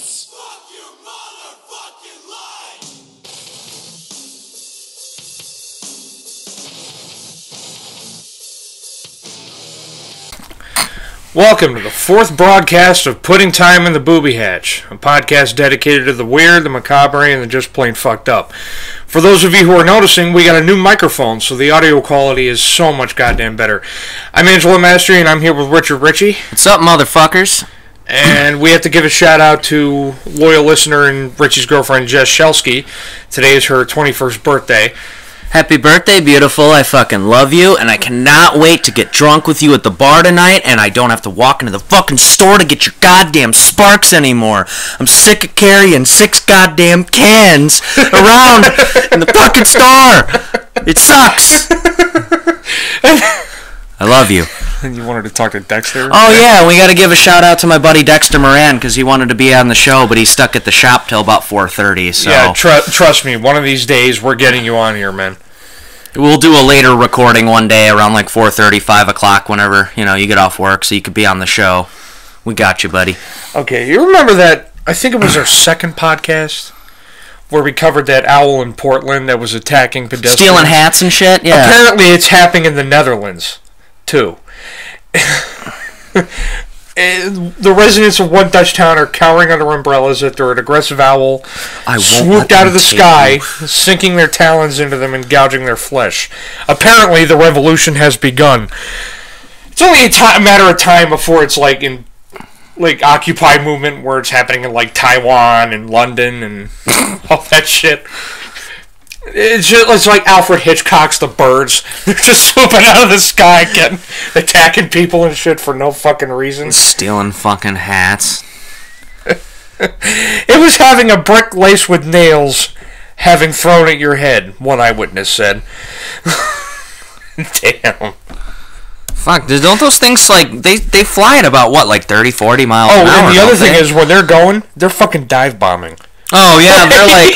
lies. Fuck your motherfucking lies. Welcome to the fourth broadcast of Putting Time in the Booby Hatch, a podcast dedicated to the weird, the macabre, and the just plain fucked up. For those of you who are noticing, we got a new microphone, so the audio quality is so much goddamn better. I'm Angela Mastery, and I'm here with Richard Ritchie. What's up, motherfuckers? And we have to give a shout out to loyal listener and Richie's girlfriend, Jess Shelsky. Today is her 21st birthday. Happy birthday, beautiful. I fucking love you, and I cannot wait to get drunk with you at the bar tonight, and I don't have to walk into the fucking store to get your goddamn sparks anymore. I'm sick of carrying 6 goddamn cans around in the fucking store. It sucks. I love you. You wanted to talk to Dexter? Oh, yeah, we got to give a shout-out to my buddy Dexter Moran, because he wanted to be on the show, but he's stuck at the shop till about 4:30, so... Yeah, trust me, one of these days, we're getting you on here, man. We'll do a later recording one day around like 4:30, 5 o'clock, whenever, you get off work, so you could be on the show. We got you, buddy. Okay, you remember that, I think it was our second podcast, where we covered that owl in Portland that was attacking pedestrians? Stealing hats and shit? Yeah. Apparently it's happening in the Netherlands, too. The residents of one Dutch town are cowering under umbrellas after an aggressive owl swooped out of the sky, sinking their talons into them and gouging their flesh. Apparently, the revolution has begun. It's only a matter of time before it's like in Occupy movement, where it's happening in like Taiwan and London and all that shit. It's like Alfred Hitchcock's The Birds. They're just swooping out of the sky, attacking people and shit for no fucking reason. Stealing fucking hats. It was having a brick laced with nails having thrown at your head, one eyewitness said. Damn. Fuck, don't those things, they fly at about, 30, 40 miles an hour? Oh, and the other thing is, when they're going, they're fucking dive bombing. Oh, yeah, they're like...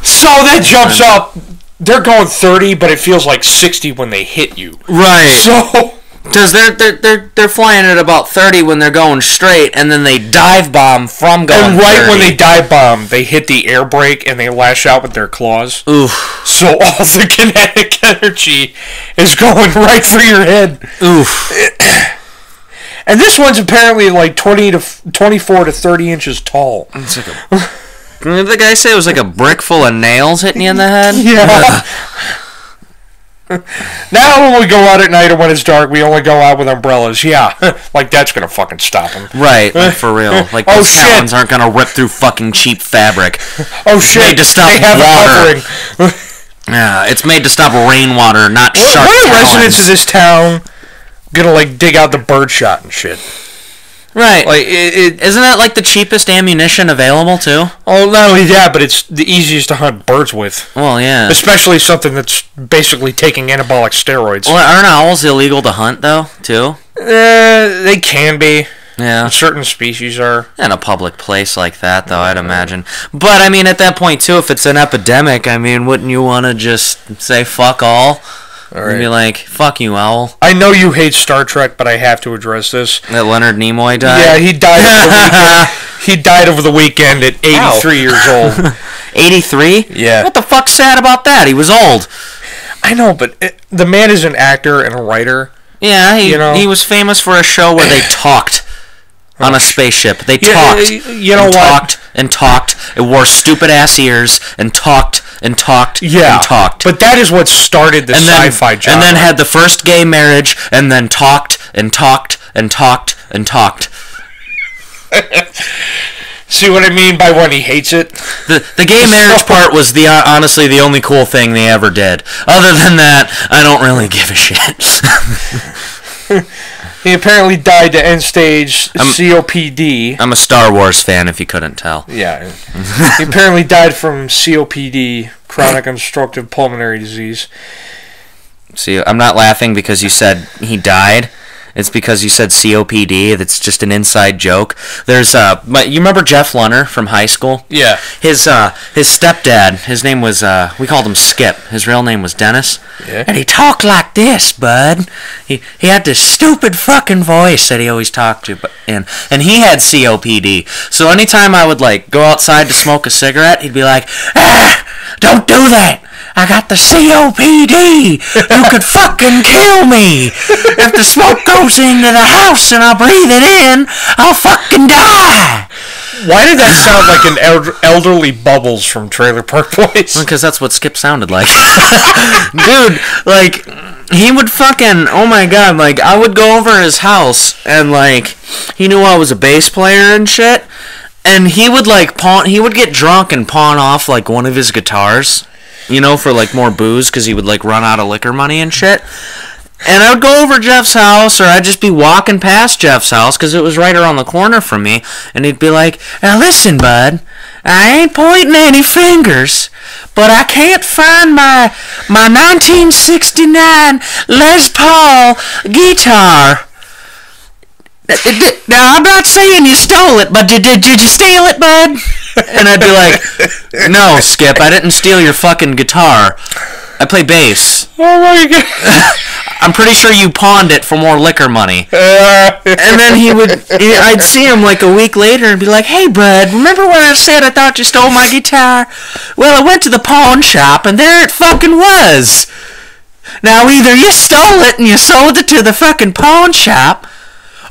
So that jumps up. They're going 30, but it feels like 60 when they hit you. Right. So... Because they're flying at about 30 when they're going straight, and then they dive bomb from going 30. And right when they dive bomb, they hit the air brake and they lash out with their claws. Oof. So all the kinetic energy is going right for your head. Oof. And this one's apparently like 24 to 30 inches tall. It's like did the guy say it was like a brick full of nails hitting you in the head? Yeah. Now when we go out at night or when it's dark, we only go out with umbrellas. Yeah, like that's gonna fucking stop them. Right, for real. Like those talons aren't gonna rip through fucking cheap fabric. Oh shit! It's made to stop water. Yeah, it's made to stop rainwater, not sharp talons. What are residents of this town gonna dig out the birdshot and shit? Right. Isn't that like the cheapest ammunition available too? Oh, not only that, but it's the easiest to hunt birds with. Well, yeah. Especially something that's basically taking anabolic steroids. Well, aren't owls illegal to hunt though, too? They can be. Yeah. Certain species are. In a public place like that, though, I'd imagine. But, at that point, too, if it's an epidemic, wouldn't you want to just say fuck all? All right. And be like, fuck you, owl. I know you hate Star Trek, but I have to address this. That Leonard Nimoy died? Yeah, he died over the weekend. He died over the weekend at 83 years old. 83? Yeah. What the fuck's sad about that? He was old. I know, but the man is an actor and a writer. Yeah, he was famous for a show where they talked on a spaceship. They talked. Talked and talked and wore stupid-ass ears and talked and talked and talked. But that is what started the sci-fi genre. And then had the first gay marriage, and then talked and talked and talked and talked. See what I mean by when he hates it? The gay marriage part was honestly the only cool thing they ever did. Other than that, I don't really give a shit. He apparently died to end-stage COPD. I'm a Star Wars fan, if you couldn't tell. Yeah. He apparently died from COPD, chronic obstructive pulmonary disease. See, I'm not laughing because you said he died. It's because you said COPD. That's just an inside joke. There's you remember Jeff Lunner from high school? Yeah. His stepdad, his name was we called him Skip. His real name was Dennis. Yeah. And he talked like this, bud. He had this stupid fucking voice that he always talked to, and he had COPD. So anytime I would like go outside to smoke a cigarette, he'd be like, "Don't do that. I got the COPD. You could fucking kill me. If the smoke goes into the house and I breathe it in, I'll fucking die." Why did that sound like an elderly Bubbles from Trailer Park Boys? Because that's what Skip sounded like. Dude, like, he would fucking, oh my god, like, I would go over his house, and, like, he knew I was a bass player and shit, and he would, like, he would get drunk and pawn off, like, one of his guitars, you know, for, like, more booze, because he would, like, run out of liquor money and shit. And I would go over Jeff's house, or I'd just be walking past Jeff's house, because it was right around the corner from me, and he'd be like, "Now listen, bud, I ain't pointing any fingers, but I can't find my 1969 Les Paul guitar. Now, I'm not saying you stole it, but did you steal it, bud?" And I'd be like, "No, Skip, I didn't steal your fucking guitar. I play bass." Oh my god. "I'm pretty sure you pawned it for more liquor money." And then I'd see him like a week later and be like, "Hey, bud, remember when I said I thought you stole my guitar? Well, I went to the pawn shop and there it fucking was. Now, either you stole it and you sold it to the fucking pawn shop,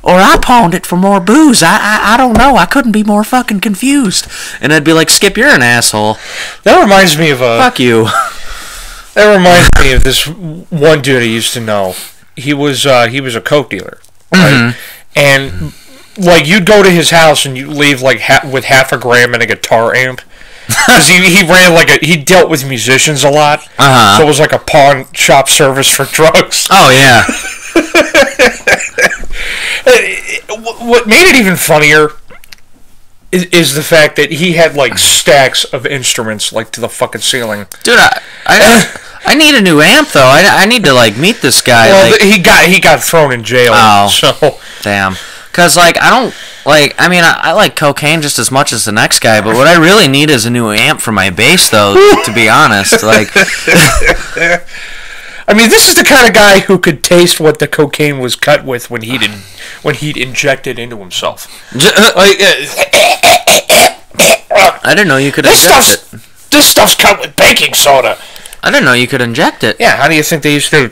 or I pawned it for more booze. I don't know. I couldn't be more fucking confused." And I'd be like, "Skip, you're an asshole. That reminds me of a... Fuck you." That reminds me of this one dude I used to know. He was a coke dealer, right? Mm-hmm. And like you'd go to his house and you leave like with half a gram and a guitar amp, because he ran he dealt with musicians a lot, so it was like a pawn shop service for drugs. Oh yeah. What made it even funnier is the fact that he had like stacks of instruments like to the fucking ceiling. Dude, I need a new amp though. I need to like meet this guy. Well, like, he got thrown in jail. Oh, so damn. Cause like I don't like. I mean, I like cocaine just as much as the next guy, but what I really need is a new amp for my bass, though. To be honest, like. I mean, this is the kind of guy who could taste what the cocaine was cut with when he'd inject it into himself. I didn't know you could inject it. This stuff's cut with baking soda. I didn't know you could inject it. Yeah, how do you think they used to,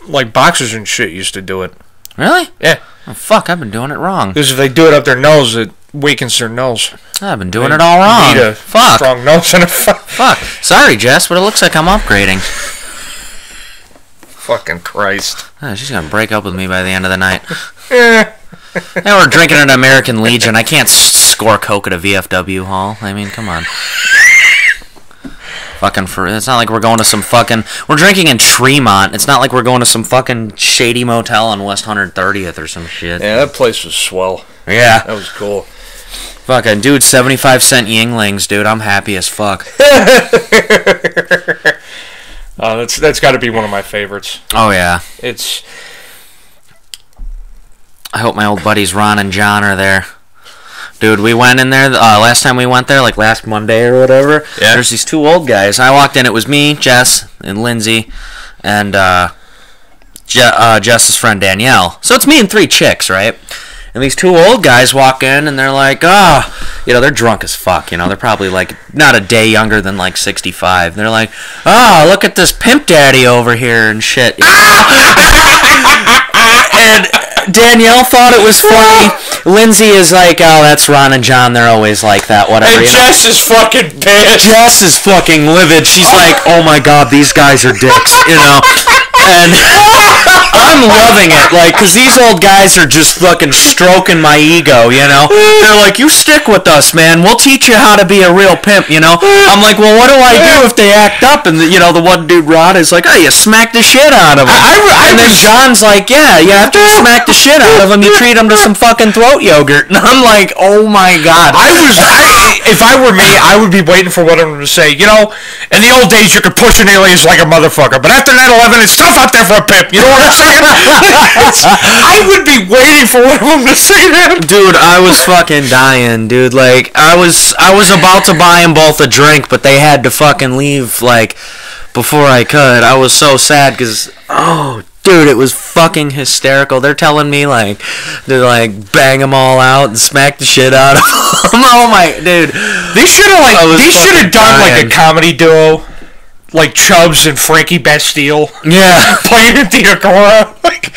like boxers and shit used to do it? Really? Yeah. Oh, fuck, I've been doing it wrong. Because if they do it up their nose, it weakens their nose. I've been doing it all wrong. Need a fuck. Strong nose and a fuck. Sorry, Jess, but it looks like I'm upgrading. Fucking Christ. Oh, she's gonna break up with me by the end of the night. Now we're drinking at American Legion. I can't score coke at a VFW hall. I mean, come on. Fucking it's not like we're going to some fucking... We're drinking in Tremont. It's not like we're going to some fucking shady motel on West 130th or some shit. Yeah, that place was swell. Yeah. That was cool. Fucking, dude, 75-cent Yinglings, dude. I'm happy as fuck. That's got to be one of my favorites. Oh, yeah. It's... I hope my old buddies Ron and John are there. Dude, we went in there, last time we went there, like last Monday or whatever. Yeah. There's these two old guys. I walked in, it was me, Jess, and Lindsay, and Jess's friend Danielle. So it's me and three chicks, right? And these two old guys walk in, and they're like, they're drunk as fuck, you know. They're probably, like, not a day younger than, like, 65. They're like, look at this pimp daddy over here and shit. You know? And Danielle thought it was funny. Lindsay is like, oh, that's Ron and John. They're always like that, whatever. And Jess is fucking pissed. Jess is fucking livid. She's like, oh my god, these guys are dicks, you know. And I'm loving it, like, because these old guys are just fucking stroking my ego, you know. They're like, you stick with us, man. We'll teach you how to be a real pimp, you know. I'm like, well, what do I do if they act up? And, the one dude, Rod, is like, oh, you smack the shit out of them. And then John's like, yeah, after you smack the shit out of them, you treat them to some fucking throat yogurt. And I'm like, oh my god. If I were me, I would be waiting for one of them to say, you know, in the old days you could push an aliens like a motherfucker, but after 9/11 it's tough out there for a pimp. You know what I'm saying? I would be waiting for one of them to say that. Dude, I was fucking dying, dude. Like, I was about to buy them both a drink, but they had to fucking leave, like, before I could. I was so sad, because, oh, dude, it was fucking hysterical. They're telling me, like, to, like, bang them all out and smack the shit out of them. Oh, my, dude. They should have done, like, a comedy duo. Like Chubbs and Frankie Bastille. Yeah. Playing at the Agora. Like,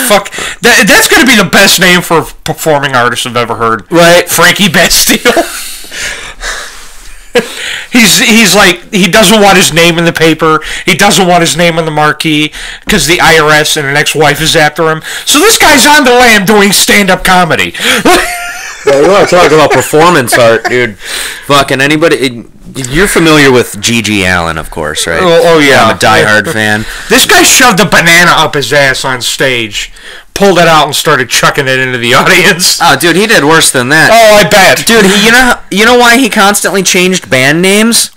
fuck. That's going to be the best name for a performing artist I've ever heard. Right. Frankie Bastille. He's like, he doesn't want his name in the paper. He doesn't want his name on the marquee because the IRS and an ex-wife is after him. So this guy's on the lam doing stand-up comedy. Well, you want to talk about performance art, dude. Fucking anybody... You're familiar with G.G. Allen, of course, right? Oh yeah. I'm a diehard fan. This guy shoved a banana up his ass on stage, pulled it out, and started chucking it into the audience. Oh, dude, he did worse than that. Oh, I bet. Dude, you know why he constantly changed band names?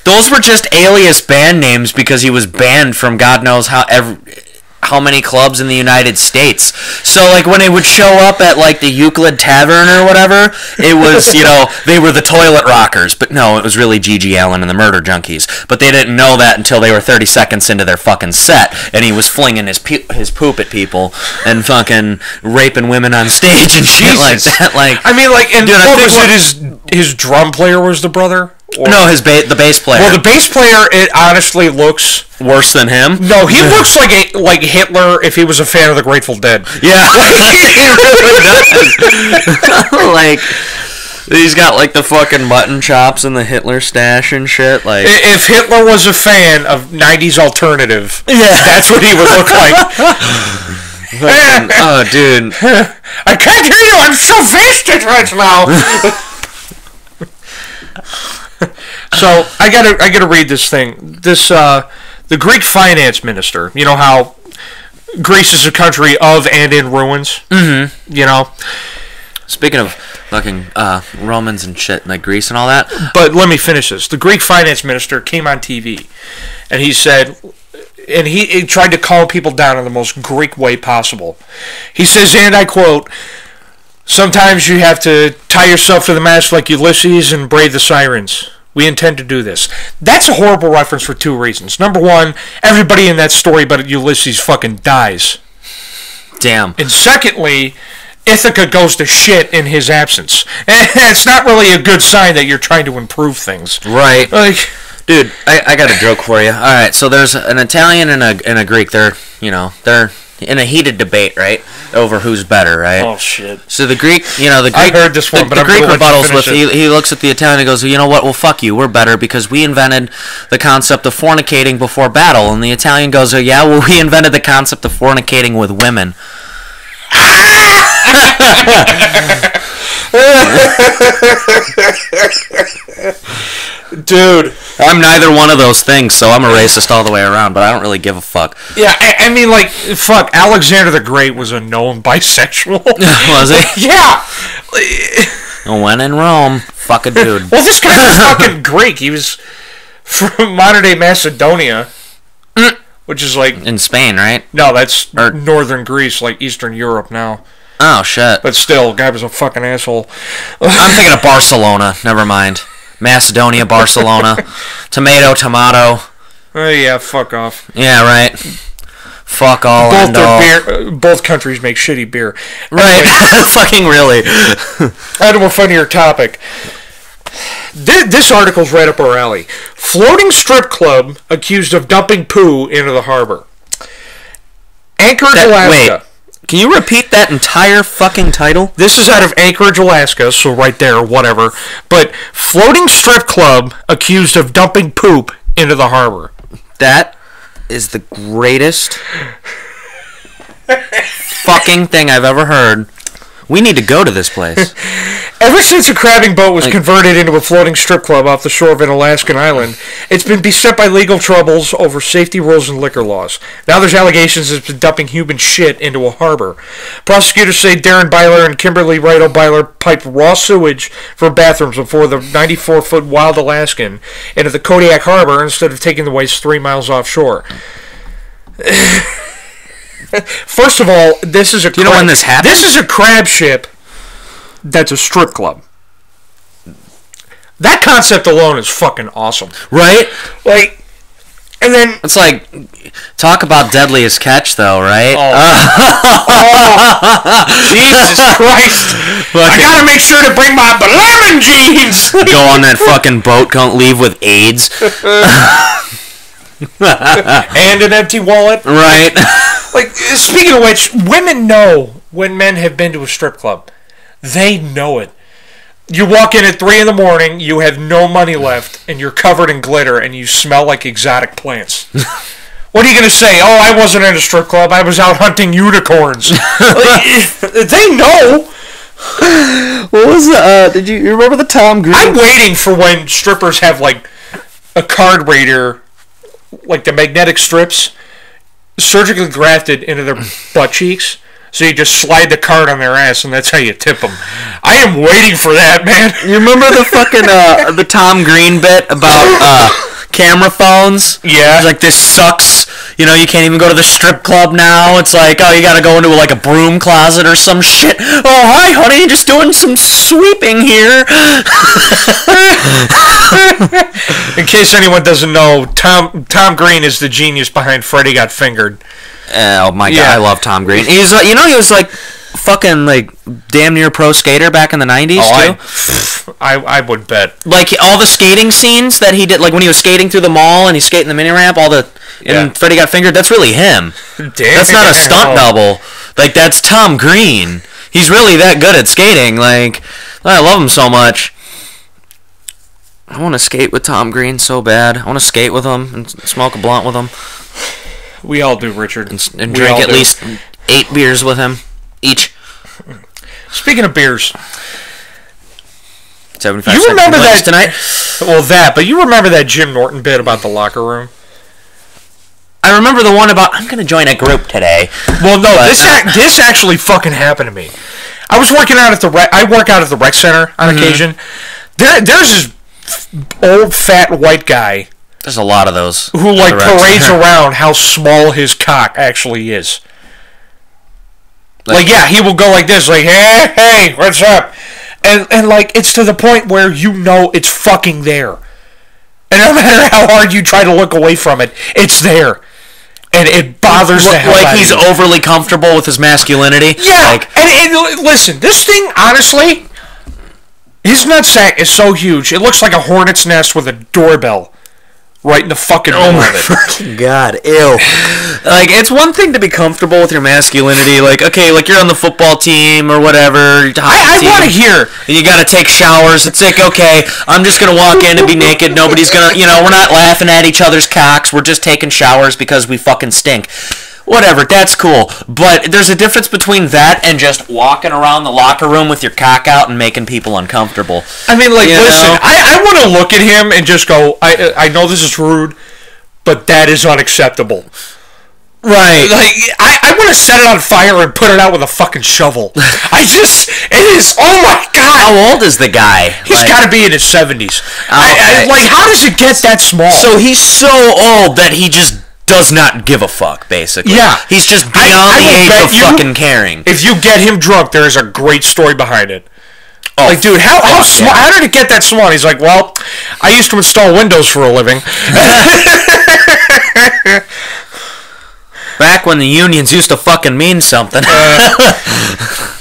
Those were just alias band names because he was banned from God knows how many clubs in the United States. So, like, when it would show up at, like, the Euclid Tavern or whatever, it was, you know, they were the Toilet Rockers. But no, it was really G.G. Allen and the Murder Junkies. But they didn't know that until they were 30 seconds into their fucking set, and he was flinging his poop at people and fucking raping women on stage and shit like that. Like, I mean, like, and dude, what was it? His drum player was the brother? Or? No, the bass player. Well, the bass player, it honestly looks worse than him. No, he looks like Hitler if he was a fan of the Grateful Dead. Yeah, he really does. Like, he's got like the fucking mutton chops and the Hitler stash and shit. Like, if Hitler was a fan of '90s alternative, yeah, that's what he would look like. Oh, dude, I can't hear you. I'm so wasted right now. So I gotta read this thing. This the Greek finance minister. You know how Greece is a country of and in ruins. Mm-hmm. You know. Speaking of fucking Romans and shit, like Greece and all that. But let me finish this. The Greek finance minister came on TV, and he said, and he tried to calm people down in the most Greek way possible. He says, and I quote, "Sometimes you have to tie yourself to the mast like Ulysses and brave the sirens. We intend to do this." That's a horrible reference for two reasons. Number one, everybody in that story but Ulysses fucking dies. Damn. And secondly, Ithaca goes to shit in his absence. And it's not really a good sign that you're trying to improve things. Right. Like, dude, I got a joke for you. All right, so there's an Italian and a Greek. They're in a heated debate, right, over who's better, right? Oh shit! So the Greek, I heard this one, but the I'm Greek gonna rebuttals with it. he looks at the Italian and goes, you know what? Well, fuck you. We're better because we invented the concept of fornicating before battle. And the Italian goes, oh yeah, well we invented the concept of fornicating with women. Dude, I'm neither one of those things, so I'm a racist all the way around, but I don't really give a fuck. Yeah, I mean, like, fuck, Alexander the Great was a known bisexual. Was he? Yeah. When in Rome, fuck a dude. Well, this guy was fucking Greek. He was from modern-day Macedonia, which is like... in Spain, right? No, that's northern Greece, like Eastern Europe now. Oh, shit. But still, guy was a fucking asshole. I'm thinking of Barcelona. Never mind. Macedonia, Barcelona. Tomato. Oh, yeah, fuck off. Yeah, right. Fuck all and all. Both countries make shitty beer. Right. Anyway, fucking really. I had a more funnier topic. This article's right up our alley. Floating strip club accused of dumping poo into the harbor. Anchorage, Alaska. Wait. Can you repeat that entire fucking title? This is out of Anchorage, Alaska, so right there, whatever. But floating strip club accused of dumping poop into the harbor. That is the greatest fucking thing I've ever heard. We need to go to this place. Ever since a crabbing boat was converted into a floating strip club off the shore of an Alaskan island, it's been beset by legal troubles over safety rules and liquor laws. Now there's allegations it's been dumping human shit into a harbor. Prosecutors say Darren Byler and Kimberly Righto Byler piped raw sewage from bathrooms before the 94-foot wild Alaskan into the Kodiak Harbor instead of taking the waste 3 miles offshore. First of all, this is a Do you know when this happened? This is a crab ship that's a strip club. That concept alone is fucking awesome. Right? Like, and then... It's like, talk about deadliest catch, though, right? Jesus Christ. I gotta make sure to bring my lemon jeans! Go on that fucking boat, don't leave with AIDS. And an empty wallet. Right. Like, speaking of which, women know when men have been to a strip club. They know it. You walk in at 3 a.m, you have no money left, and you're covered in glitter, and you smell like exotic plants. What are you going to say? Oh, I wasn't at a strip club. I was out hunting unicorns. They know. What was the, did you remember the Tom Green? I'm waiting for when strippers have, like, a card reader, like the magnetic strips, surgically grafted into their butt cheeks. So you just slide the card on their ass, and that's how you tip them. I am waiting for that, man. You remember the fucking, the Tom Green bit about, camera phones? Yeah. It's like, this sucks. You know, you can't even go to the strip club now. It's like, oh, you gotta go into, like, a broom closet or some shit. Oh, hi, honey, just doing some sweeping here. In case anyone doesn't know, Tom Green is the genius behind Freddy Got Fingered. Oh my god, I love Tom Green. He's he was like fucking like damn near pro skater back in the 90s too. I would bet. Like all the skating scenes that he did, like when he was skating through the mall and he's skating the mini ramp, and Freddy Got Fingered. That's really him. That's not a stunt double. Like that's Tom Green. He's really that good at skating. Like I love him so much. I want to skate with Tom Green so bad. I want to skate with him and smoke a blunt with him. We all do, Richard. And drink at least 8 beers with him each. Speaking of beers, 75 you remember that tonight? Well, but you remember that Jim Norton bit about the locker room? I remember the one about I'm going to join a group today. Well, no, this actually fucking happened to me. I was working out at I work out at the rec center on occasion. There's this old fat white guy. There's a lot of those. Who, like, parades around how small his cock actually is. Like, yeah, he will go like this, like, hey, what's up? And like, it's to the point where you know it's fucking there. And no matter how hard you try to look away from it, it's there. And it bothers the hell out of you. Like he's overly comfortable with his masculinity? Yeah, and listen, this thing, honestly, his nutsack is so huge, it looks like a hornet's nest with a doorbell. Right in the fucking middle of it. God, ew. Like, it's one thing to be comfortable with your masculinity. Like, okay, like you're on the football team or whatever. I want to hear. And you got to take showers. It's like, okay, I'm just going to walk in and be naked. Nobody's going to, we're not laughing at each other's cocks. We're just taking showers because we fucking stink. Whatever, that's cool. But there's a difference between that and just walking around the locker room with your cock out and making people uncomfortable. I mean, like, listen, I want to look at him and just go, I know this is rude, but that is unacceptable. Right. Like, I want to set it on fire and put it out with a fucking shovel. It is, oh my God. How old is the guy? He's got to be in his 70s. Like, how does it get that small? So he's so old that he just does not give a fuck, basically. Yeah. He's just beyond the age of fucking caring. If you get him drunk, there is a great story behind it. Oh, like, dude, how small? How did it get that small? And he's like, well, I used to install windows for a living. Back when the unions used to fucking mean something.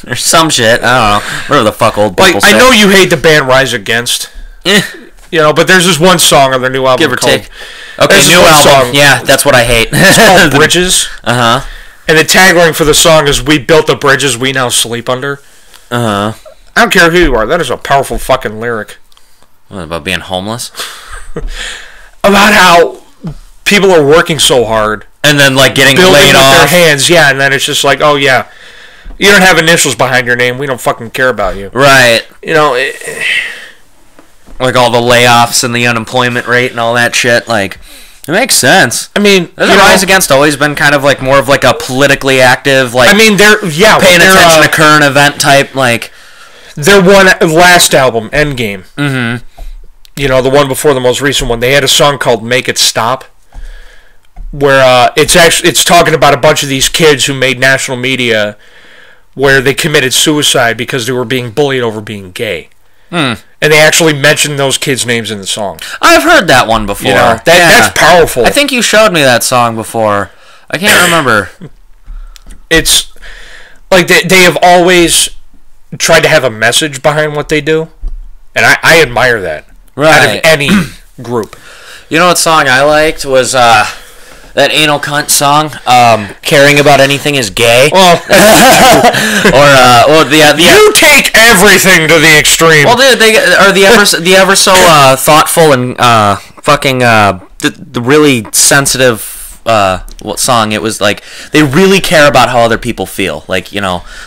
Or some shit. I don't know. Whatever the fuck old people say. I know you hate the band Rise Against. But there's this one song on their new album. Give or take. Okay, new album. Yeah, that's what I hate. It's called Bridges. Uh-huh. And the tagline for the song is, we built the bridges we now sleep under. Uh-huh. I don't care who you are. That is a powerful fucking lyric. What, about being homeless? About how people are working so hard. And then, like, getting laid with off. their hands, and then it's just like, oh, yeah. You don't have initials behind your name. We don't fucking care about you. Right. like all the layoffs and the unemployment rate and all that shit, like, it makes sense. I mean, Rise Against always been kind of like more of like a politically active, like, I mean, they're paying attention to current event type, like, their last album, Endgame. Mm-hmm. The one before the most recent one, they had a song called "Make It Stop," where it's talking about a bunch of these kids who made national media, where they committed suicide because they were being bullied over being gay. And they actually mentioned those kids' names in the song. I've heard that one before. That's powerful. I think you showed me that song before. I can't remember. It's like they have always tried to have a message behind what they do, and I admire that. Right. Out of any group. You know what song I liked was that Anal Cunt song, Caring About Anything Is Gay. Well, you take everything to the extreme. Well, dude, the ever so thoughtful and fucking the really sensitive what song it was, like they really care about how other people feel, like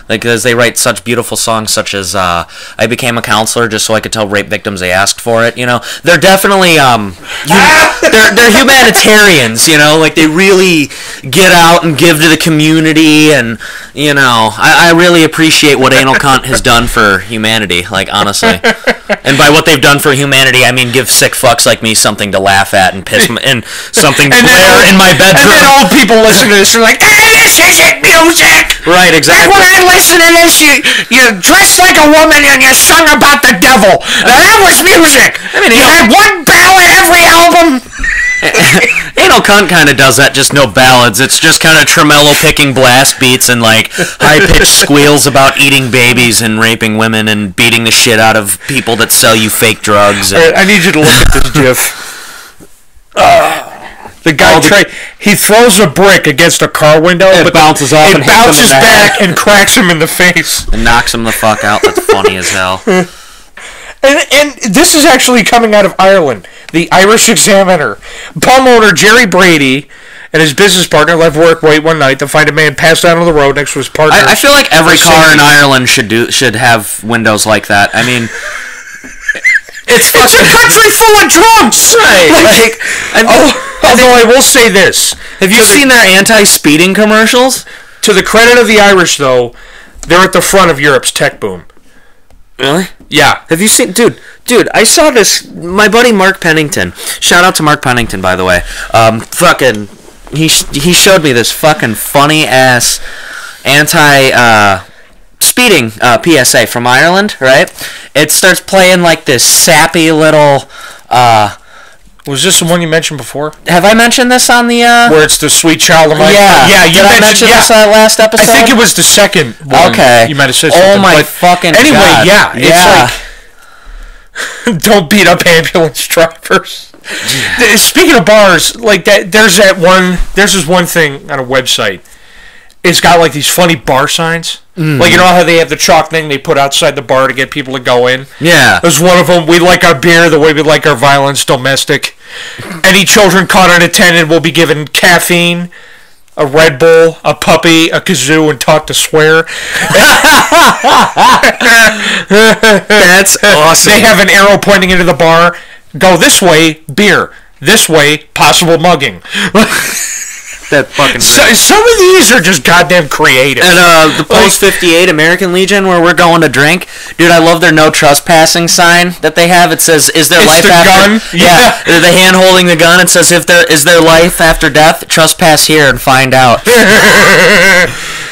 because they write such beautiful songs such as I Became a Counselor just so I could tell rape victims they asked for it. They're definitely they're humanitarians, like they really get out and give to the community, and I really appreciate what Anal Cunt has done for humanity, like, honestly. And by what they've done for humanity, I mean give sick fucks like me something to laugh at and piss and something to glare in my bedroom. And then old people listen to this and are like, this isn't music! Right, exactly. When I listen to this, you dressed like a woman and you sung about the devil. That was music! I mean, you had one ballad every album! Anal Cunt kind of does that, just no ballads. It's just kind of tremolo picking blast beats and like high-pitched squeals about eating babies and raping women and beating the shit out of people that sell you fake drugs. Right, I need you to look at this GIF. The guy he throws a brick against a car window, but bounces off. It bounces back and cracks him in the face and knocks him the fuck out. That's funny as hell. And this is actually coming out of Ireland. The Irish Examiner. Bum owner Jerry Brady and his business partner left work late one night to find a man passed out on the road next to his partner. I feel like every car in Ireland should have windows like that. I mean, it's a country full of drunks! Right. Although I will say this. Have you seen their anti-speeding commercials? To the credit of the Irish, though, they're at the front of Europe's tech boom. Really? Yeah. Have you seen... Dude, I saw this... My buddy Mark Pennington. Shout out to Mark Pennington, by the way. He showed me this fucking funny-ass anti-speeding PSA from Ireland, right? It starts playing like this sappy little... Was this the one you mentioned before? Have I mentioned this on the... Where it's the Sweet Child of Mine? Yeah. You mentioned this last episode? I think it was the second one. Okay. You might have said something. Oh my fucking God. Anyway, yeah. It's like... Don't beat up ambulance drivers. Speaking of bars, like that, there's this one thing on a website. It's got like these funny bar signs. Like, how they have the chalk thing they put outside the bar to get people to go in? Yeah. There's one of them, we like our beer the way we like our violence, domestic. Any children caught unattended will be given caffeine, a Red Bull, a puppy, a kazoo, and taught to swear. That's awesome. They have an arrow pointing into the bar. Go this way, beer. This way, possible mugging. That fucking some of these are just goddamn creative. And the Post 58 American Legion, where we're going to drink, dude, I love their no trespassing sign that they have. It says, "Is there life after?" Gun? Yeah, the hand holding the gun. It says, "If there is there life after death, trespass here and find out."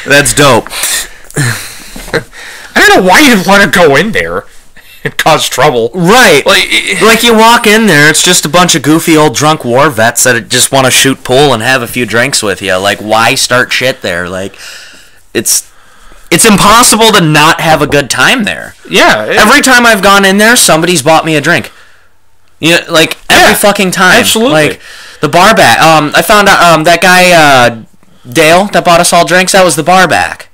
That's dope. I don't know why you'd want to go in there and cause trouble. Right. Like you walk in there, it's just a bunch of goofy old drunk war vets that just want to shoot pool and have a few drinks with you. Like, why start shit there? Like, it's impossible to not have a good time there. Yeah. Every time I've gone in there, somebody's bought me a drink. Like, every fucking time. Absolutely. Like, the bar back. I found out that guy, Dale, that bought us all drinks, that was the bar back.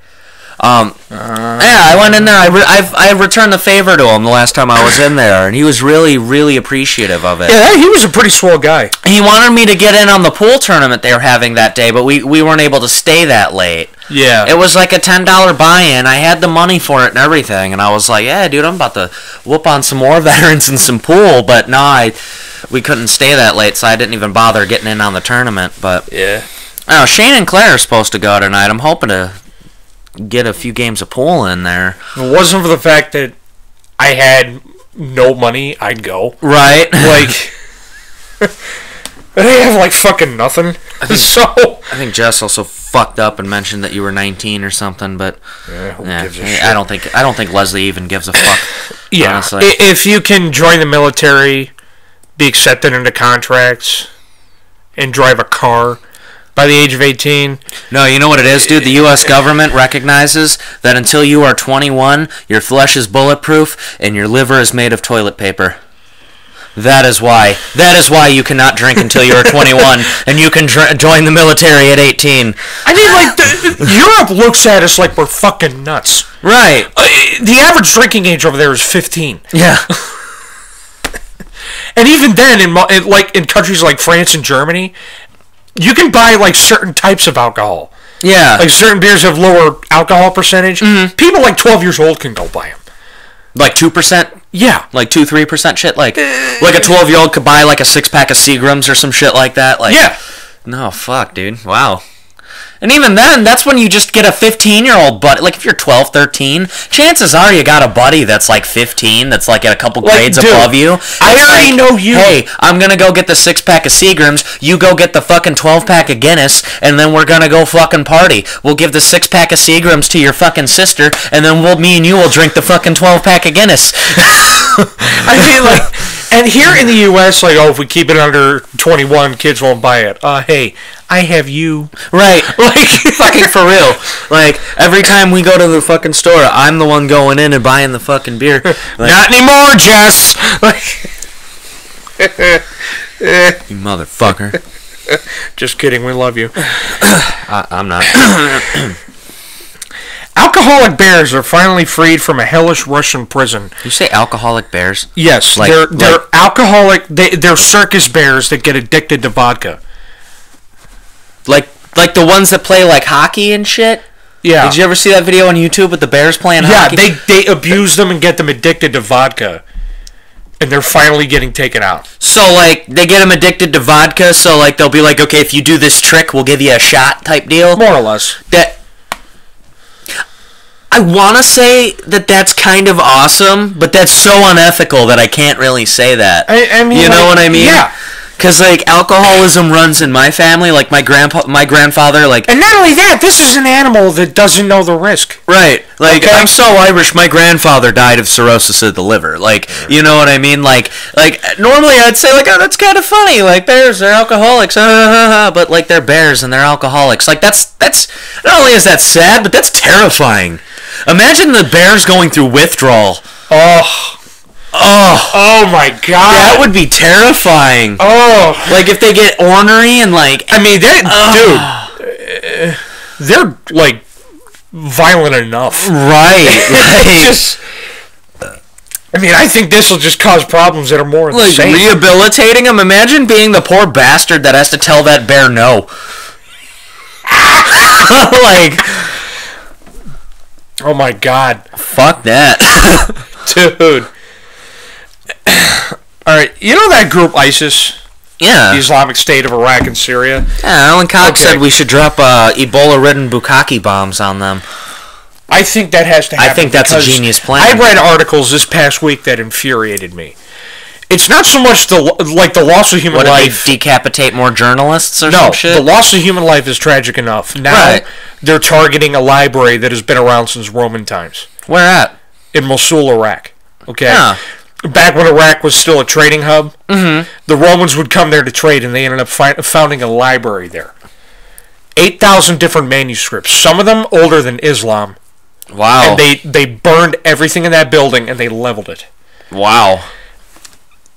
Yeah, I went in there. I returned the favor to him the last time I was in there, and he was really, really appreciative of it. Yeah, he was a pretty swell guy. He wanted me to get in on the pool tournament they were having that day, but we weren't able to stay that late. Yeah. It was like a $10 buy-in. I had the money for it and everything, and I was like, yeah, dude, I'm about to whoop on some more veterans and some pool. But no, we couldn't stay that late, so I didn't even bother getting in on the tournament. But Yeah. oh, Shane and Claire are supposed to go tonight. I'm hoping to get a few games of pool in there. If it wasn't for the fact that I had no money, I'd go. Right. Like, they have like fucking nothing. So I think Jess also fucked up and mentioned that you were 19 or something, but who gives a shit? I don't think Leslie even gives a fuck. Yeah, honestly. if you can join the military, be accepted into contracts, and drive a car by the age of 18. No, you know what it is, dude? The U.S. government recognizes that until you are 21, your flesh is bulletproof and your liver is made of toilet paper. That is why. That is why you cannot drink until you are 21, and you can join the military at 18. I mean, like, Europe looks at us like we're fucking nuts. Right. The average drinking age over there is 15. Yeah. And even then, in countries like France and Germany, you can buy like certain types of alcohol. Yeah. Like certain beers have lower alcohol percentage. Mm-hmm. People like 12 years old can go buy them. Like 2%? Yeah. Like 2-3% shit? Like a 12-year-old could buy like a 6-pack of Seagrams or some shit like that? Like, yeah. No, fuck, dude. Wow. And even then, that's when you just get a 15-year-old buddy. Like, if you're 12, 13, chances are you got a buddy that's like 15, that's like at a couple grades above you. I already know you. Hey, I'm going to go get the 6-pack of Seagrams, you go get the fucking 12-pack of Guinness, and then we're going to go fucking party. We'll give the 6-pack of Seagrams to your fucking sister, and then me and you will drink the fucking 12-pack of Guinness. I mean, like... And here in the U.S., like, if we keep it under 21, kids won't buy it. Hey, I have you. Right. Like, fucking for real. Like, every time we go to the fucking store, I'm the one going in and buying the fucking beer. Like, not anymore, Jess! You motherfucker. Just kidding, we love you. I'm not. Alcoholic bears are finally freed from a hellish Russian prison. You say alcoholic bears? Yes, they're alcoholic. They're circus bears that get addicted to vodka. Like the ones that play like hockey and shit. Yeah. Did you ever see that video on YouTube with the bears playing hockey? Yeah, they abuse them and get them addicted to vodka, and they're finally getting taken out. So like they get them addicted to vodka. So like they'll be like, okay, if you do this trick, we'll give you a shot type deal. More or less. I want to say that that's kind of awesome, but that's so unethical that I can't really say that. I mean, you know what I mean? Yeah. Because, like, alcoholism runs in my family. Like, my grandfather, like... And not only that, this is an animal that doesn't know the risk. Right. Like, okay. I'm so Irish, my grandfather died of cirrhosis of the liver. Like, you know what I mean? Like normally I'd say, like, oh, that's kind of funny. Like, bears, they're alcoholics. But, like, they're bears and they're alcoholics. Like, that's... Not only is that sad, but that's terrifying. Imagine the bears going through withdrawal. Oh my God. That would be terrifying. Oh. Like, if they get ornery and, like... I mean, dude, they're, like, violent enough. Right. I mean, I think this will just cause problems that are more insane. Like, rehabilitating them? Imagine being the poor bastard that has to tell that bear no. Like... Oh my God. Fuck that. Dude. Alright, you know that group ISIS? Yeah. The Islamic State of Iraq and Syria? Yeah, Alan Cox said we should drop Ebola-ridden bukkake bombs on them. I think that has to happen. I think that's a genius plan. I read articles this past week that infuriated me. It's not so much the loss of human life. They decapitate more journalists or some shit? No, the loss of human life is tragic enough. Now they're targeting a library that has been around since Roman times. Where at? In Mosul, Iraq. Okay? Yeah. Back when Iraq was still a trading hub, the Romans would come there to trade, and they ended up founding a library there. 8,000 different manuscripts, some of them older than Islam. Wow. And they burned everything in that building, and they leveled it. Wow.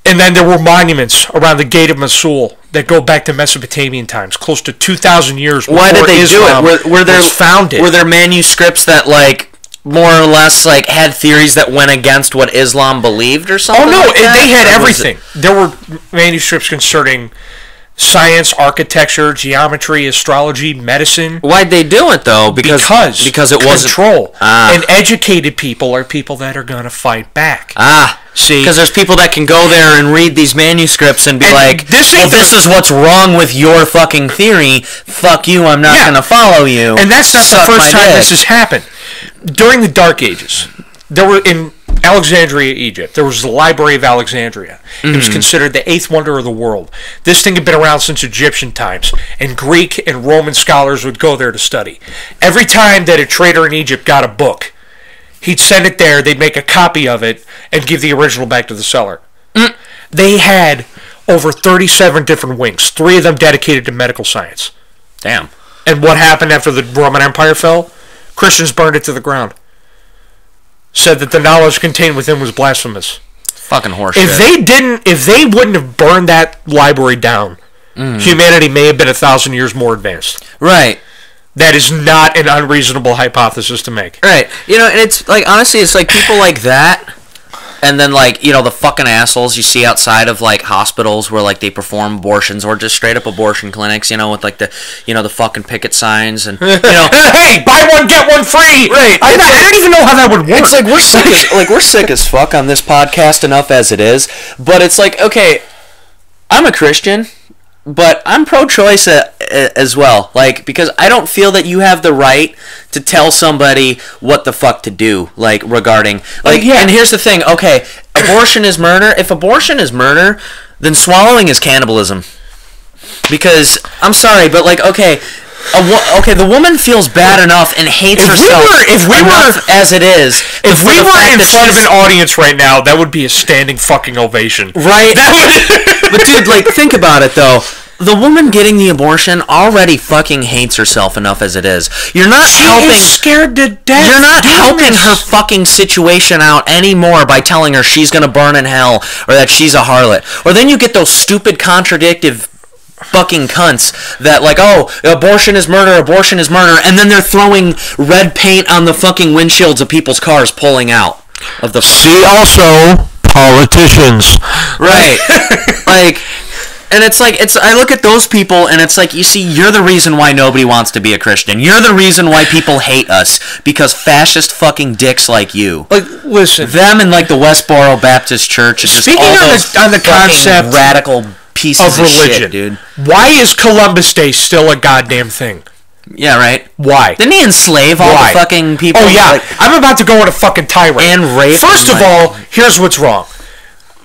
And then there were monuments around the gate of Mosul that go back to Mesopotamian times, close to 2,000 years before Why did they Islam do it? Were there was founded. Were there manuscripts that, like, more or less, like, had theories that went against what Islam believed or something? Oh, no, like that? they had everything. There were manuscripts concerning science, architecture, geometry, astrology, medicine. Why'd they do it though? Because it wasn't control. And educated people are people that are gonna fight back. See, because there's people that can go there and read these manuscripts and be like, this is what's wrong with your fucking theory. Fuck you, I'm not gonna follow you. And that's not the first time this has happened. During the Dark Ages, there were in Alexandria, Egypt, there was the Library of Alexandria. It was considered the 8th wonder of the world. This thing had been around since Egyptian times, and Greek and Roman scholars would go there to study. Every time that a trader in Egypt got a book, he'd send it there, they'd make a copy of it, and give the original back to the seller. They had over 37 different wings, 3 of them dedicated to medical science. Damn. And what happened after the Roman Empire fell? Christians burned it to the ground. Said that the knowledge contained within was blasphemous. Fucking horseshit. If they wouldn't have burned that library down, humanity may have been 1,000 years more advanced. Right. That is not an unreasonable hypothesis to make. Right. You know, and it's like, honestly, it's like people like that, and then like, you know, the fucking assholes you see outside of like hospitals where like they perform abortions or just straight up abortion clinics, you know, with like the, you know, the fucking picket signs and, you know, hey, buy one get one free. Right. I don't even know how that would work. It's like we're sick as fuck on this podcast enough as it is, but it's like, okay, I'm a Christian, but I'm pro-choice as well, like, because I don't feel that you have the right to tell somebody what the fuck to do, like, regarding, like, and here's the thing, okay, abortion is murder. If abortion is murder, then swallowing is cannibalism. Because, I'm sorry, but, like, okay, the woman feels bad enough and hates herself enough as it is. If we were in front of an audience right now, that would be a standing fucking ovation. Right? But dude, like, think about it though. The woman getting the abortion already fucking hates herself enough as it is. You're not helping. She's scared to death. You're not helping her fucking situation out anymore by telling her she's gonna burn in hell or that she's a harlot. Or then you get those stupid contradictive fucking cunts that like, oh, abortion is murder, and then they're throwing red paint on the fucking windshields of people's cars pulling out of the. See also politicians, right? Like, and it's like I look at those people and it's like, you see, you're the reason why nobody wants to be a Christian. You're the reason why people hate us, because fascist fucking dicks like you. Like, listen, them and like the Westboro Baptist Church is just speaking all on the concept radical pieces of religion, shit, dude. Why is Columbus Day still a goddamn thing? Yeah, right. Why? Didn't he enslave all the fucking people? Oh yeah, like, I'm about to go on a fucking tirade. And rape. First of all, here's what's wrong.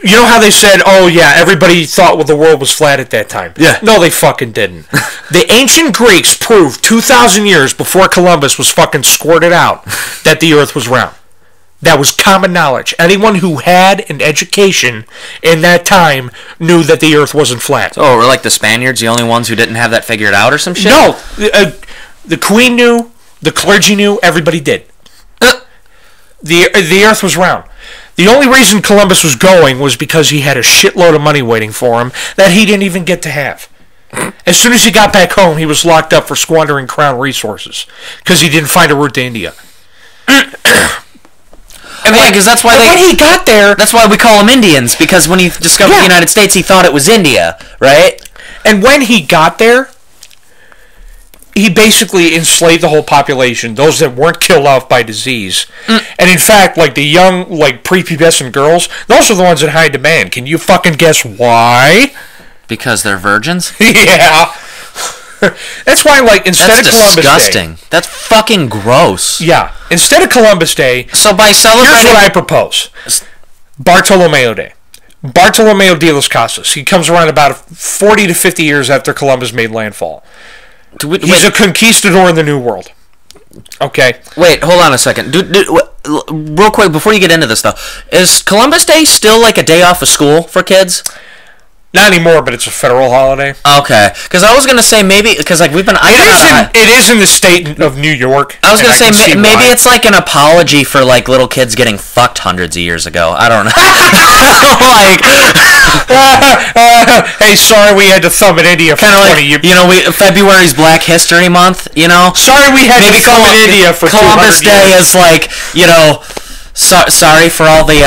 You know how they said, oh yeah, everybody thought the world was flat at that time? Yeah. No, they fucking didn't. The ancient Greeks proved 2,000 years before Columbus was fucking squirted out that the earth was round. That was common knowledge. Anyone who had an education in that time knew that the earth wasn't flat. Oh, we're like the Spaniards, the only ones who didn't have that figured out or some shit? No. The queen knew, the clergy knew, everybody did. The earth was round. The only reason Columbus was going was because he had a shitload of money waiting for him that he didn't even get to have. As soon as he got back home, he was locked up for squandering crown resources because he didn't find a route to India. And yeah, because that's why when he got there, that's why we call them Indians, because when he discovered the United States, he thought it was India, right? And when he got there, he basically enslaved the whole population, those that weren't killed off by disease. And in fact, like the young, like prepubescent girls, those are the ones in high demand. Can you fucking guess why? Because they're virgins? Yeah. That's why, like, instead of Columbus disgusting. Day... That's fucking gross. Yeah. Instead of Columbus Day... So by celebrating... Here's what I propose. Bartolomeo Day. Bartolomeo de las Casas. He comes around about 40 to 50 years after Columbus made landfall. He's a conquistador in the New World. Okay. Wait, hold on a second. Real quick, before you get into this stuff, is Columbus Day still like a day off of school for kids? Not anymore, but it's a federal holiday. Okay, because I was gonna say maybe because like we've been. It is in the state of New York. I was gonna say maybe it's like an apology for like little kids getting fucked hundreds of years ago. I don't know. Hey, sorry we had to thumb in India for 20 years. You know, February's Black History Month. You know, sorry we had to thumb in India for Columbus 200 years. Day is like, you know, sorry for all the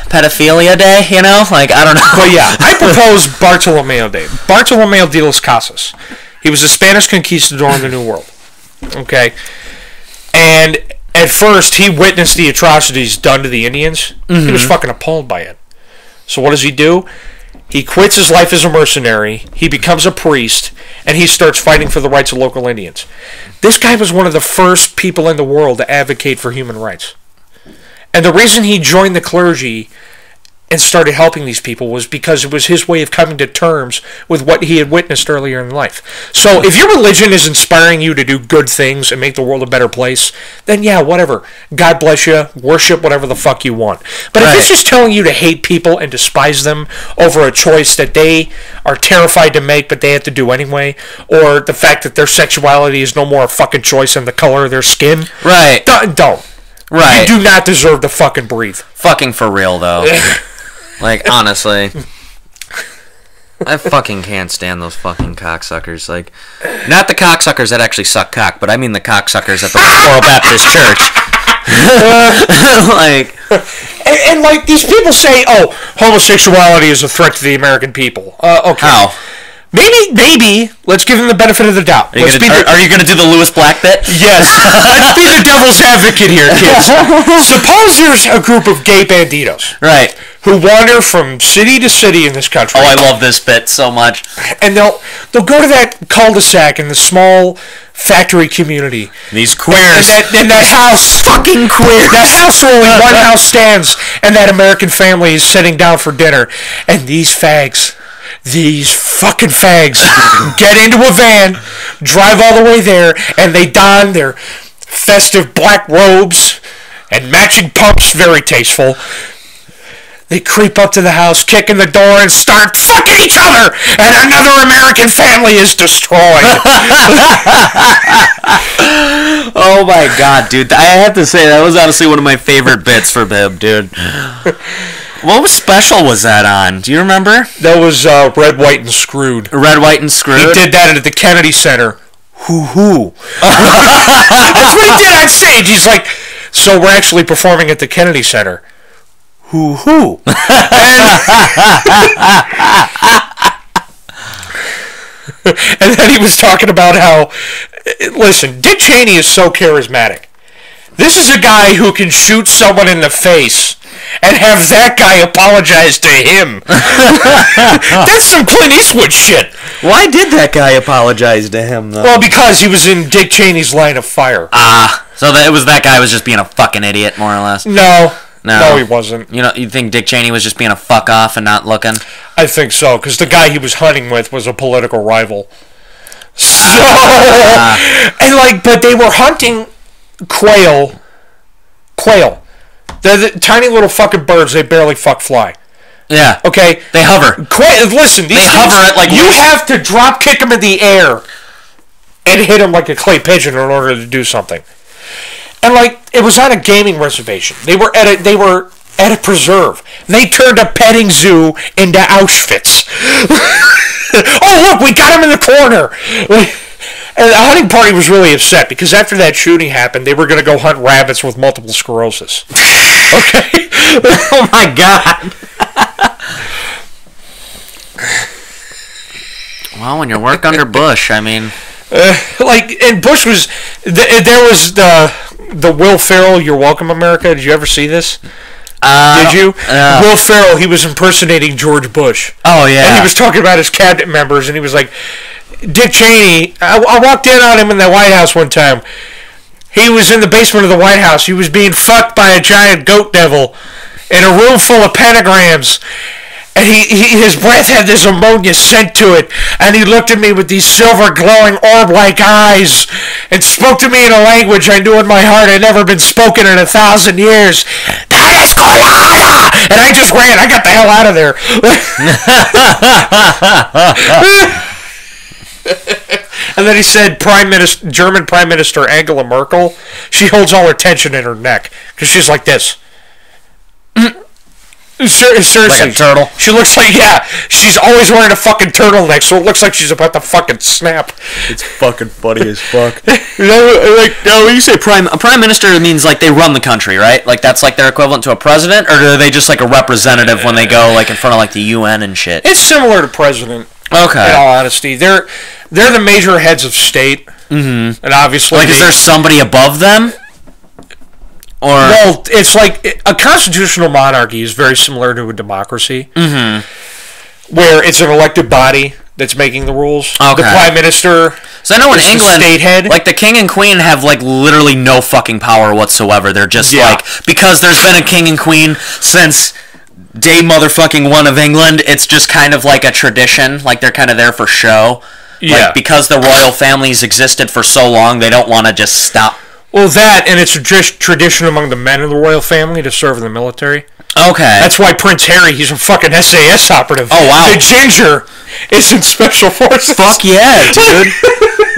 pedophilia day, you know? Like, I don't know. But yeah, I propose Bartolomeo Day. Bartolomeo de las Casas. He was a Spanish conquistador in the New World. Okay? And at first, he witnessed the atrocities done to the Indians. Mm-hmm. He was fucking appalled by it. So what does he do? He quits his life as a mercenary, he becomes a priest, and he starts fighting for the rights of local Indians. This guy was one of the first people in the world to advocate for human rights. And the reason he joined the clergy and started helping these people was because it was his way of coming to terms with what he had witnessed earlier in life. So if your religion is inspiring you to do good things and make the world a better place, then yeah, whatever. God bless you. Worship whatever the fuck you want. But if it's just telling you to hate people and despise them over a choice that they are terrified to make but they have to do anyway, or the fact that their sexuality is no more a fucking choice than the color of their skin, right? Don't. Right. You do not deserve to fucking breathe. Fucking for real, though. Like, honestly, I fucking can't stand those fucking cocksuckers. Like, not the cocksuckers that actually suck cock, but I mean the cocksuckers at the Reformed Baptist Church. Like, and like these people say, "Oh, homosexuality is a threat to the American people." Okay. How? Maybe. Let's give them the benefit of the doubt. Are you gonna do the Lewis Black bit? Yes. Let's be the devil's advocate here, kids. Suppose there's a group of gay banditos, right, who wander from city to city in this country. Oh, I love this bit so much. And they'll go to that cul-de-sac in the small factory community. These queers. And that house. Fucking queers. That house where only one house stands, and that American family is sitting down for dinner. And these fucking fags get into a van, drive all the way there, and they don their festive black robes and matching pumps, very tasteful. They creep up to the house, kick in the door, and start fucking each other, and another American family is destroyed. Oh my god, dude. I have to say, that was honestly one of my favorite bits for Bib, dude. What special was that on? Do you remember? That was Red, White, and Screwed. Red, White, and Screwed? He did that at the Kennedy Center. Hoo-hoo. That's what he did on stage. He's like, so we're actually performing at the Kennedy Center. Hoo-hoo. And then he was talking about how, listen, Dick Cheney is so charismatic. This is a guy who can shoot someone in the face and have that guy apologize to him. That's some Clint Eastwood shit. Why did that guy apologize to him, though? Well, because he was in Dick Cheney's line of fire. So it was that guy was just being a fucking idiot, more or less? No, he wasn't. You think Dick Cheney was just being a fuck off and not looking? I think so, because the guy he was hunting with was a political rival. So, but they were hunting quail. They're the tiny little fucking birds. They barely fuck fly. Yeah. Okay. They hover. Listen, they hover it like you have to drop kick them in the air and hit them like a clay pigeon in order to do something. And it was on a gaming reservation. They were at a preserve. They turned a petting zoo into Auschwitz. Oh look, we got him in the corner. And the hunting party was really upset because after that shooting happened, they were going to go hunt rabbits with multiple sclerosis. Okay? Oh my god. Well, when you work under Bush, I mean... and Bush was... There was the Will Ferrell, You're Welcome, America. Did you ever see this? Did you? Will Ferrell, he was impersonating George Bush. Oh, yeah. And he was talking about his cabinet members, and he was like... Dick Cheney, I walked in on him in the White House one time. He was in the basement of the White House. He was being fucked by a giant goat devil in a room full of pentagrams. And his breath had this ammonia scent to it. And he looked at me with these silver glowing orb-like eyes and spoke to me in a language I knew in my heart had never been spoken in 1,000 years. That is Kolaya! And I just ran. I got the hell out of there. And then he said German Prime Minister Angela Merkel, she holds all her tension in her neck because she's like this. Seriously. Like a turtle? She looks like, she's always wearing a fucking turtleneck, so it looks like she's about to fucking snap. It's fucking funny as fuck. When you say a prime minister means like they run the country, right? Like that's like their equivalent to a president, or are they just like a representative when they go like in front of like the UN and shit? It's similar to president. Okay. In all honesty, they're the major heads of state, and obviously, like, is there somebody above them? Or well, it's like a constitutional monarchy is very similar to a democracy, where it's an elected body that's making the rules. Okay. The prime minister. So I know in is England, the state head. like the king and queen have like literally no fucking power whatsoever. They're just like, because there's been a king and queen since day motherfucking one of England, it's just kind of like a tradition. Like they're kind of there for show. Yeah. Like because the royal families existed for so long, they don't want to just stop. Well, that, and it's a tradition among the men of the royal family to serve in the military. Okay. That's why Prince Harry, he's a fucking SAS operative. Oh, wow. The ginger is in special forces. Fuck yeah, dude.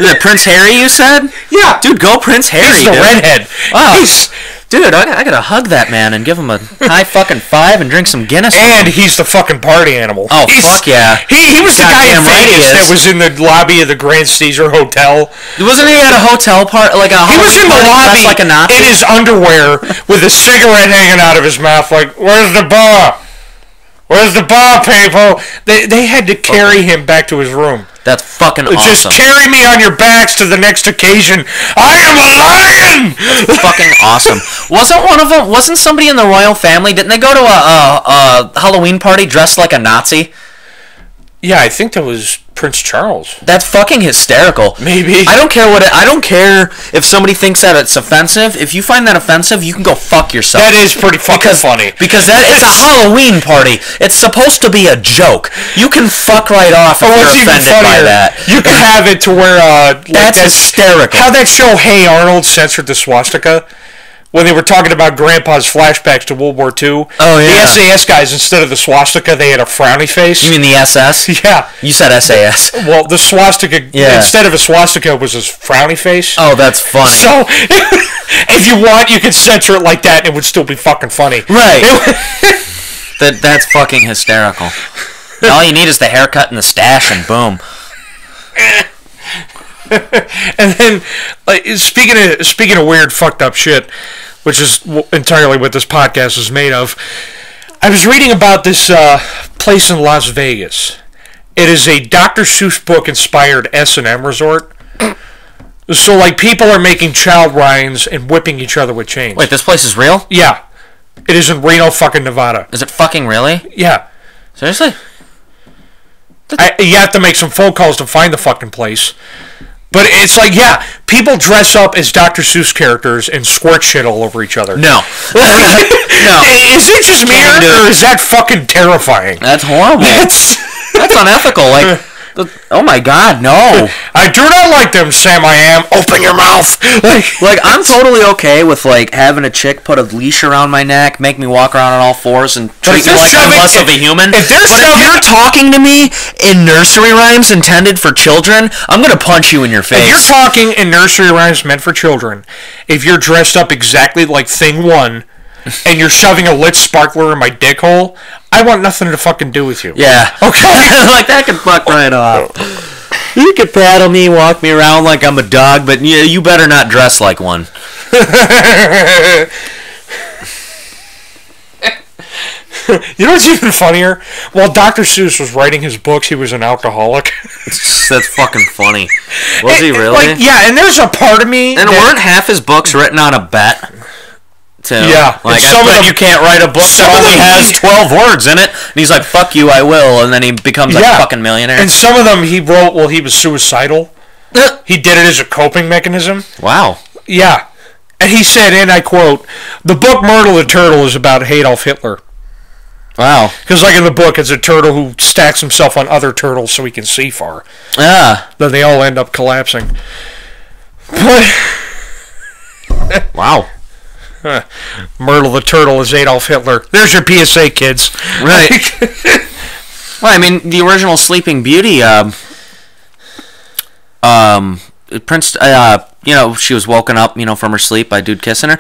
Is it Prince Harry, you said? Yeah. Dude, go Prince Harry, He's the redhead. Wow. He's... Dude, I gotta hug that man and give him a high fucking five and drink some Guinness. And he's the fucking party animal. Oh, fuck yeah. He was the guy in Goddamn right Vegas he that is. was in the lobby of the Grand Caesar Hotel. Wasn't he at a hotel part, like a He was in the lobby like a Nazi? in his underwear with a cigarette hanging out of his mouth like, where's the bar? Where's the bar, people? They had to carry him back to his room. That's fucking awesome. Just carry me on your backs to the next occasion. I am a lion! That's fucking awesome. Wasn't somebody in the royal family, didn't they go to a Halloween party dressed like a Nazi? Yeah, I think that was Prince Charles. That's fucking hysterical. Maybe. I don't care if somebody thinks that it's offensive. If you find that offensive, you can go fuck yourself. That is pretty fucking funny. Because it's a Halloween party. It's supposed to be a joke. You can fuck right off if you're offended by that. You can have it to where that's hysterical. How that show Hey Arnold censored the swastika when they were talking about Grandpa's flashbacks to World War II. Oh yeah. The SAS guys, instead of the swastika, they had a frowny face. You mean the SS? Yeah. You said SAS. Well, the swastika instead of a swastika was his frowny face. Oh, that's funny. So, if you want, you can censor it like that, and it would still be fucking funny. Right. That's fucking hysterical. All you need is the haircut and the stash, and boom. And then, like, speaking of weird, fucked up shit, which is entirely what this podcast is made of, I was reading about this place in Las Vegas. It is a Dr. Seuss book inspired S&M resort. So, like, people are making child rinds and whipping each other with chains. Wait, this place is real? Yeah. It is in Reno, fucking Nevada. Is it fucking really? Yeah. Seriously? You have to make some phone calls to find the fucking place. But it's like, yeah, people dress up as Dr. Seuss characters and squirt shit all over each other. No. No. Is it just me, or is that fucking terrifying? That's horrible. That's unethical. Like, oh my god, no. I do not like them, Sam I Am. Open your mouth. Like, I'm totally okay with, like, having a chick put a leash around my neck, make me walk around on all fours, and treat me like I'm less of a human. But if you're talking to me in nursery rhymes intended for children, I'm gonna punch you in your face. If you're talking in nursery rhymes meant for children, if you're dressed up exactly like Thing 1, and you're shoving a lit sparkler in my dick hole, I want nothing to fucking do with you. Yeah. Okay? Like, that can fuck right off. You can paddle me, walk me around like I'm a dog, but you better not dress like one. You know what's even funnier? While Dr. Seuss was writing his books, he was an alcoholic. That's fucking funny. Was he really? Like, yeah, and there's a part of me... And weren't half his books written on a bet? Too. Yeah. Like, some of them, you can't write a book that only has 12 words in it. And he's like, fuck you, I will. And then he becomes like a fucking millionaire. And some of them he wrote while he was suicidal. He did it as a coping mechanism. Wow. Yeah. And he said, and I quote, the book Myrtle the Turtle is about Adolf Hitler. Wow. Because, like, in the book, it's a turtle who stacks himself on other turtles so he can see far. Yeah. Then they all end up collapsing. Wow. Myrtle the Turtle is Adolf Hitler. There's your PSA, kids. Right. Well, I mean, the she was woken up, from her sleep by a dude kissing her.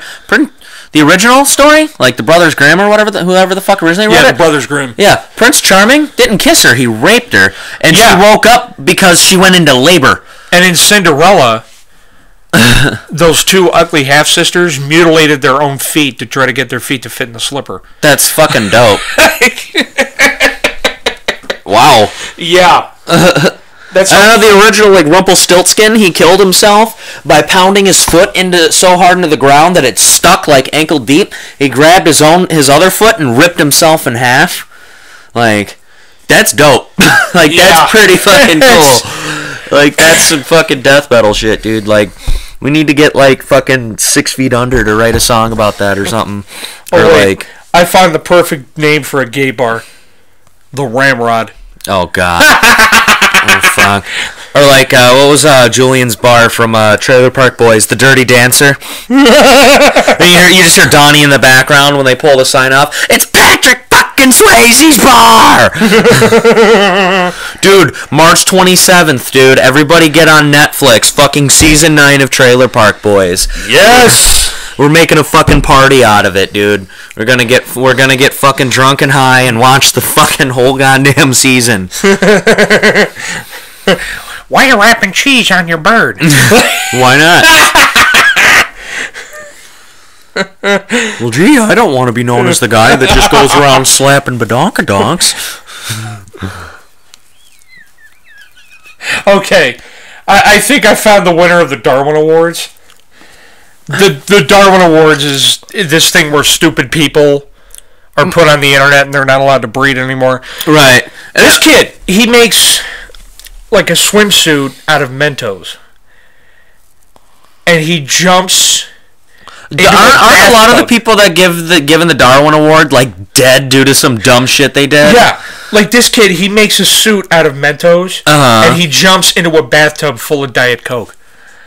The original story, like the Brothers Grimm or whoever the fuck originally wrote it. Yeah, the Brothers Grimm. Yeah, Prince Charming didn't kiss her; he raped her, and she woke up because she went into labor. And in Cinderella, those two ugly half sisters mutilated their own feet to try to get their feet to fit in the slipper. That's fucking dope. Wow. Yeah. I know the original, like, Rumpelstiltskin, he killed himself by pounding his foot so hard into the ground that it stuck, like, ankle deep. He grabbed his other foot and ripped himself in half. Like, that's dope. That's pretty fucking cool. Like, that's some fucking death metal shit, dude. Like, we need to get, like, fucking 6 Feet Under to write a song about that or something. I found the perfect name for a gay bar. The Ramrod. Oh, God. Oh, fuck. Or like, what was Julian's bar from Trailer Park Boys, The Dirty Dancer? You just hear Donnie in the background when they pull the sign off. It's Patrick fucking Swayze's bar! Dude, March 27th, dude. Everybody get on Netflix. Fucking season 9 of Trailer Park Boys. Yes! We're making a fucking party out of it, dude. We're gonna get fucking drunk and high and watch the fucking whole goddamn season. Why are you wrapping cheese on your bird? Why not? Well, gee, I don't want to be known as the guy that just goes around slapping badonkadonks. Okay, I think I found the winner of the Darwin Awards. The Darwin Awards is this thing where stupid people are put on the internet and they're not allowed to breed anymore. Right. This kid, he makes like a swimsuit out of Mentos. And he jumps. Aren't a lot of the people that given the Darwin Award like dead due to some dumb shit they did? Yeah. Like this kid, he makes a suit out of Mentos and he jumps into a bathtub full of Diet Coke.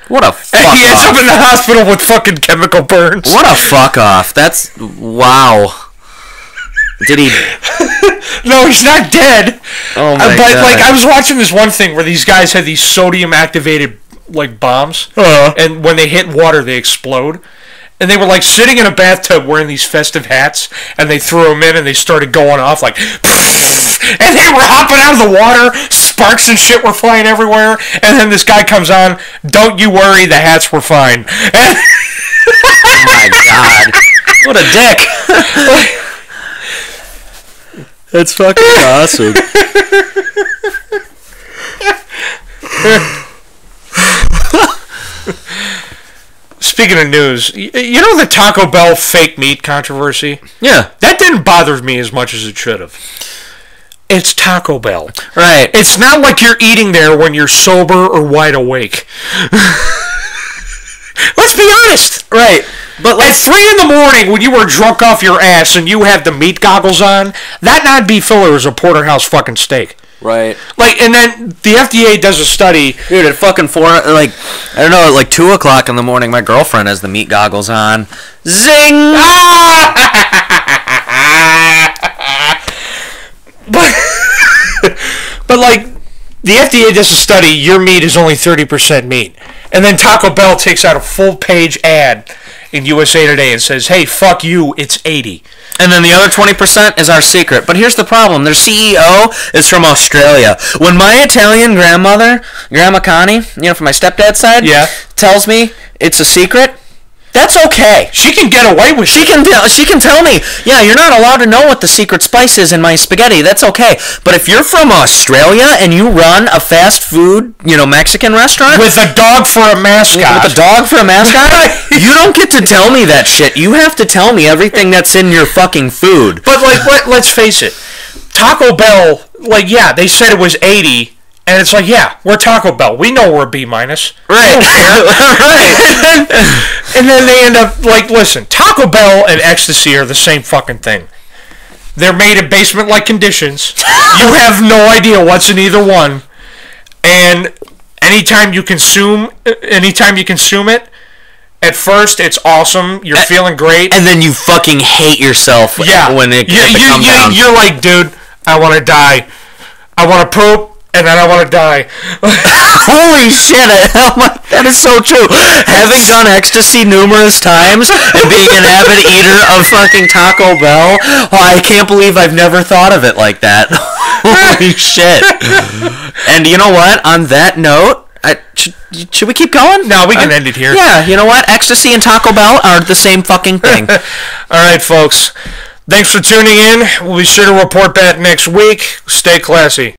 What a fuck off. And he ends up in the hospital with fucking chemical burns. What a fuck off. That's... Wow. Did he... No, he's not dead. Oh my God. But, like, I was watching this one thing where these guys had these sodium-activated, like, bombs. And when they hit water, they explode. And they were, like, sitting in a bathtub wearing these festive hats. And they threw them in and they started going off, like... And they were hopping out of the water. Sparks and shit were flying everywhere. And then this guy comes on. Don't you worry, the hats were fine. And oh my God. What a dick. That's fucking awesome. Speaking of news, you know the Taco Bell fake meat controversy? Yeah. That didn't bother me as much as it should have. It's Taco Bell. Right. It's not like you're eating there when you're sober or wide awake. Let's be honest. Right. But like, at 3 in the morning when you were drunk off your ass and you had the meat goggles on, that non-beef filler is a porterhouse fucking steak. Right. Like, and then the FDA does a study. Dude, at fucking 4, like, I don't know, at like 2 o'clock in the morning, my girlfriend has the meat goggles on. Zing! But like, the FDA does a study, your meat is only 30% meat. And then Taco Bell takes out a full-page ad in USA Today and says, hey, fuck you, it's 80. And then the other 20% is our secret. But here's the problem. Their CEO is from Australia. When my Italian grandmother, Grandma Connie, from my stepdad's side, tells me it's a secret, that's okay. She can get away with it. She can tell me, yeah, you're not allowed to know what the secret spice is in my spaghetti. That's okay. But if you're from Australia and you run a fast food, Mexican restaurant with a dog for a mascot, you don't get to tell me that shit. You have to tell me everything that's in your fucking food. But like, let's face it, Taco Bell, like, yeah, they said it was 80. And it's like, yeah, we're Taco Bell. We know we're B-. Right. Right. And then they end up, like, listen, Taco Bell and ecstasy are the same fucking thing. They're made in basement-like conditions. You have no idea what's in either one. And anytime you consume it, at first it's awesome. You're feeling great. And then you fucking hate yourself when it comes down. You're like, dude, I want to die. I want to poop. and then I want to die. Holy shit, that is so true. Having done ecstasy numerous times and being an avid eater of fucking Taco Bell, I can't believe I've never thought of it like that. Holy shit. And you know what? On that note, should we keep going? No, we can end it here. Yeah, you know what? Ecstasy and Taco Bell are the same fucking thing. All right, folks. Thanks for tuning in. We'll be sure to report back next week. Stay classy.